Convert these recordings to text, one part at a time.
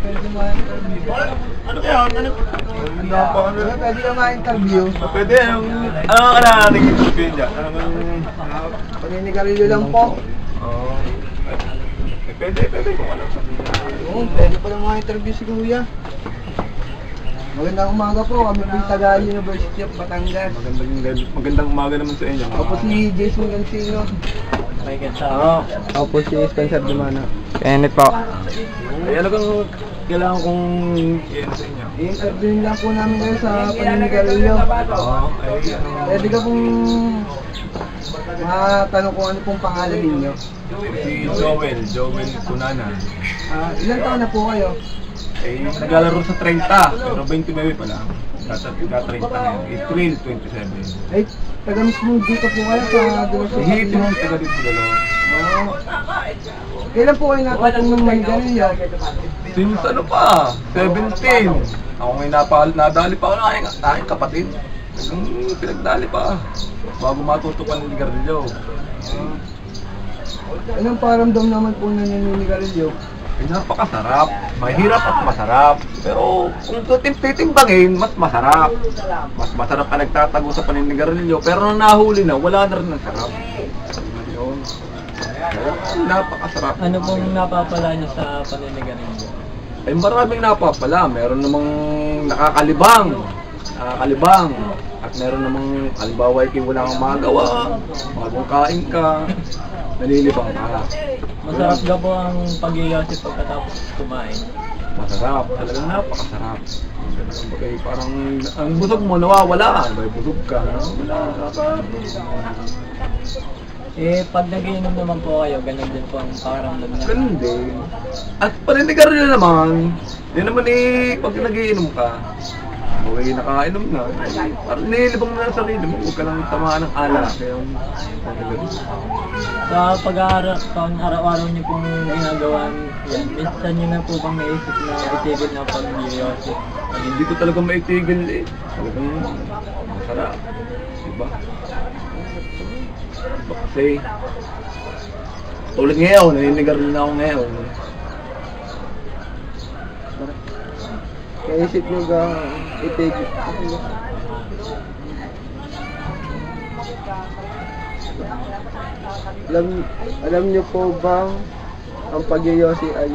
pwede ma-interview. Ano kaya? Ano pa? Pwede ka ma-interview. Pwede, ano ka na nag-interview niya? Paninigarilyo lang po. Oo. Pwede kung ano. Oo, pwede pa lang ma-interview si Kuya. Magandang umaga po, kami po yung taga University of Batangas. Magandang umaga naman sa inyo. Ako po si Jason Gansino. Ako po si Spencer Dumana. Kenneth po. Ay, ano kang kailangan kong i-ano sa inyo? I-interview lang po namin kayo sa paninigarilyo. Oo, ay ano. Pwede ka pong matanong kung ano pong pangalan ninyo. Si Joel Cunana. Ilan taon na po kayo? Eh, naglalaro sa 30, pero 29 pa lang. Ka-30 na yun. April 27. Ay, taga mismo dito po kayo sa Dulo. Hihit mo ang taga dito dalawa. Kailan po kayo natatong ng manigarilyo? Since ano pa? 17. Ako ngayon nadali pa ako ng aking kapatid. Pinagdali pa. Bago matuto pa ng ligarilyo. Anong paramdam naman po na naninigarilyo? Eh, napakasarap. Mahirap at masarap. Pero kung titimbangin, mas masarap. Mas masarap ka nagtatago sa paninigarilyo. Pero nung nahuli na, wala na rin ang sarap. Yun. Napakasarap. Ano pong napapala niyo sa paninigarilyo? Ay maraming napapala. Meron namang nakakalibang. At meron namang halimbawa ay wala kang magawa. Bagong kain ka. Nalilibang ka. Masarap daw po ang pag-iosip pagkatapos kumain. Masarap. Talagang napakasarap. Okay, parang ang busog mo nawawala. May busog ka. Wala. Eh, pag nagiinom naman po kayo, ganun din po ang pakaramdam niya. Ganun din. At paninigarilyo naman. Yun naman pag nagiinom ka. Okay, nakainom na. Parang nilibang mo na sa sarili mo. Huwag ka lang tamaan ng alak. Kaya Sa pang-araw-araw niyo pong ginagawa yan, minsan niyo na po bang naisip na itigil na pag-iosip? hindi ko talaga maitigil Talagang masarap. Diba? Kasi tulad ngayon, naninigarilyo na ako ngayon. Naisip nyo ga i-take it? Alam nyo po bang ang pag-iyosi ay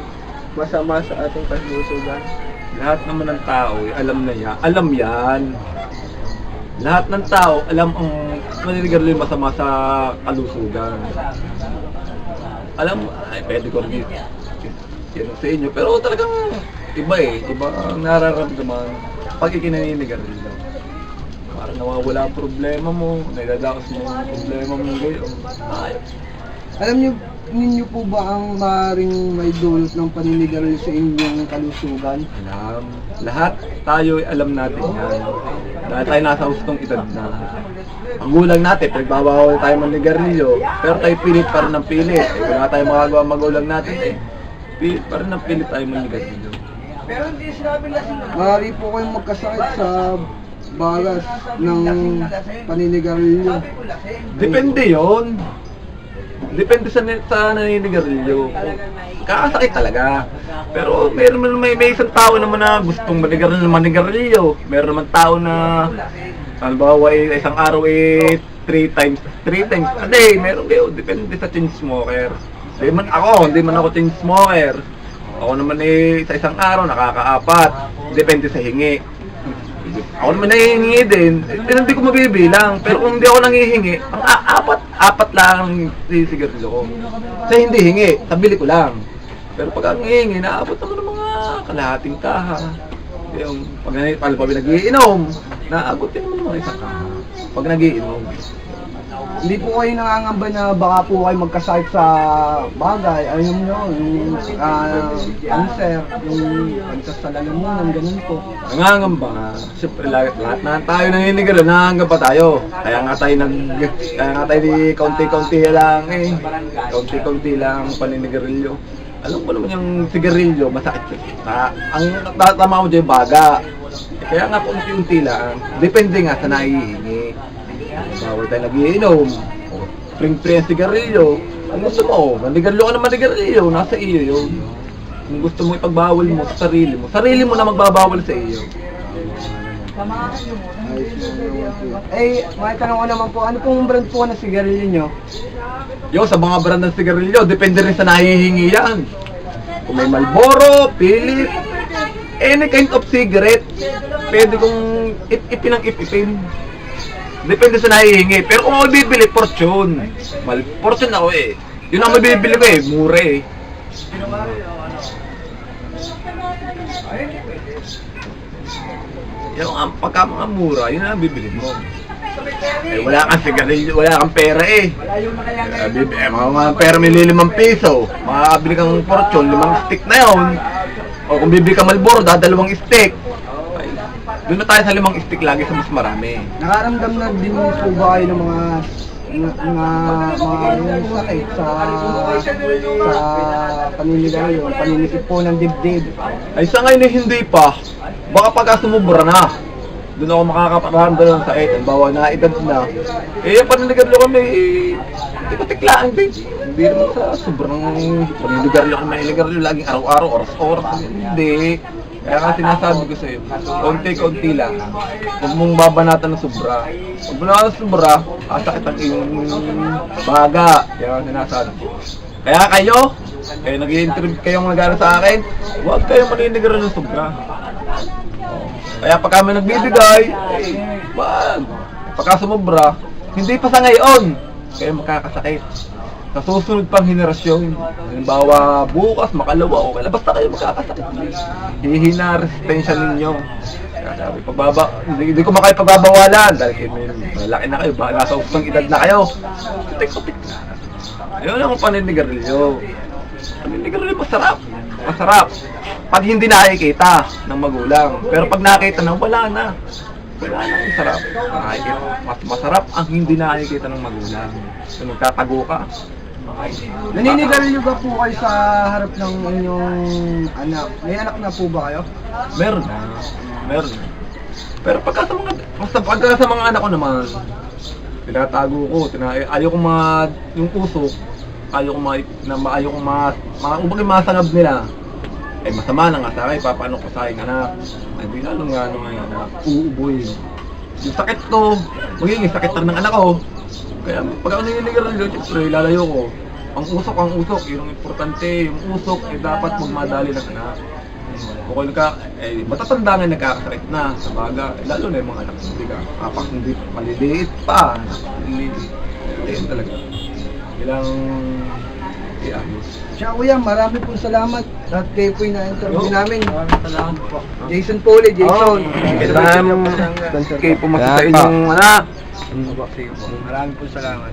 masama sa ating kalusugan? Lahat naman ng tao, alam na yan. Alam yan. Lahat ng tao, alam ang maninigarilyo masama sa kalusugan. Alam, ay pwede ko rin yan sa inyo. Pero talagang iba iba ang nararamdaman pag ikinaninigarilyo. Parang nawawala ang problema mo, nailadakas mo ang problema mo ngayon. Alam nyo, ninyo po ba ang maaaring may dulot ng paninigarilyo sa inyong kalusugan? Alam, lahat tayo ay alam natin yan. Dahil tayo nasa hustong edad na. Ang gulang natin, pinagbabawal tayo manigarilyo, pero tayo pilit pa rin ng pilit. Wala tayo magagawa magulang natin Pilit pa rin ng pilit tayo manigarilyo. Maaari po kayong magkasakit sa balas ng paninigarilyo. Depende yon. Depende sa naninigarilyo. Kakasakit talaga. Pero meron may isang tao naman na gustong manigarilyo. Meron naman tao na halimbawa isang araw 3 times a day. Meron kayo. Depende sa chain smoker. Hindi man ako chain smoker. Ako naman sa isang araw nakaka-4. Depende sa hingi. Ako naman nangihingi din. Hindi ko mabibilang. Pero kung hindi ako nangihingi, ang apat lang ang sisigarilyo ko. Sa hindi hingi, sabili ko lang. Pero pag ang hihingi, naabot naman ng mga kalahating kaha. Yung pag nag-iinom, naabot din naman ng mga isang kaha. Pag nag-iinom. Hindi po kayo nangangamba na baka po kayo magkasakit sa bagay. Ayun nyo, yung cancer, yung pagsasalamunan, ganun po. Nangangamba. Siyempre, lahat na tayo naninigarilyo, nangangamba tayo. Kaya nga tayo di kaunti-kaunti lang Kaunti-kaunti lang ang paninigarilyo. Alam mo naman yung sigarilyo, masakit sa ang tama mo dyan baga. Kaya nga kaunti-unti lang. Depende nga sa naihingi. Bawal tayo nag-iinom. Spring-free ang sigarilyo. Ano gusto mo? Manigarilyo ka na manigarilyo. Nasa iyo yun. Kung gusto mo ipagbawal mo sa sarili mo na magbabawal sa iyo. Ayos naman po. Eh, may tanong ko naman po, ano pong brand po na sigarilyo nyo? Yo, sa mga brand ng sigarilyo, depende rin sa nahihingi yan. Kung may Marlboro, Philip, any kind of cigarette, pwede kong ipinang-ipin. Depende sa nahihingi. Pero kung ako bibili, Fortune. Fortune ako eh. Yun ang mabibili ko eh, mura eh. Yung pagka mga mura, yun ang bibili mo. Eh, wala kang sigarilyo, wala kang pera eh. Mga pera may 5 piso. Makakabili kang Fortune, 5 stick na yun. O kung bibili ka Marlboro, 2 stick. Ay, doon na tayo sa 5 stick lagi sa mas marami. Nakaramdam na din po ba kayo ng mga sakit sa paninigarilyo, paninikip po ng dibdib? Ay sa ngayon eh, hindi pa. Baka pagka sumubra na. Doon ako makakaparamdam ng sakit. Ang bawa na edad na. Eh, yung paninigarilyo kami, hindi ko tiklaan din. Hindi naman sa sobrang paninigarilyo kami. Paninigarilyo laging araw-araw, oras-oras. Hindi. Kaya nga sinasabi ko sa'yo, konti-konti lang. Huwag mong babanatan ng sobra. Huwag mo na ng sobra, kasakit ang iyong baga. Kaya nga sinasabi ko. Kaya kayo nag-i-interview kayong nag-aaral sa akin, huwag kayong maninigarilyo ng sobra. Kaya pag kami nagbibigay, wag. Pagka sumobra, hindi pa sa ngayon, kayo makakasakit. Sa susunod pang henerasyon, halimbawa bukas, makalawa, okay na, basta kayo makakasakit. Hihina resistensya ninyo. Kaya sabi, hindi ko makapagbabawalan dahil kayo malaki na kayo, nasa usang edad na kayo. Putik-putik na. Ayun lang ang paninigarilyo. Paninigarilyo masarap. Masarap. Pag hindi nakikita ng magulang. Pero pag nakita na, wala na. Wala na ang sarap. Mas masarap ang hindi nakikita ng magulang. So nagtatago ka. Naninigarilyo ba po kayo sa harap ng inyong anak? May anak na po ba kayo? Meron na. Meron na. Pero pagka sa mga anak ko naman, tinatago ko. Ayaw ko yung usok. Ayaw ko masangab nila. Ay masama na nga sa akin, paano ko sa aking anak? Ay di lalo nga ngayon na uuboy. Yung sakit ko, magiging sakit ng anak ko. Kaya pag ako naninigarilyo, siyempre lalayo ko. Ang usok, yung importante, yung usok, dapat magmadali ng anak. Kung matatanda nga nagkakasakit na sa baga, lalo na yung mga anak, hindi maliliit pa. Hindi talaga. Ilang iayos. Siya kuya, marami pong salamat at kayo po yung na-interview namin. Maraming salamat po. Jason po ulit, Jason. Kayo pumasa sa inyong anak. Marami pong salamat.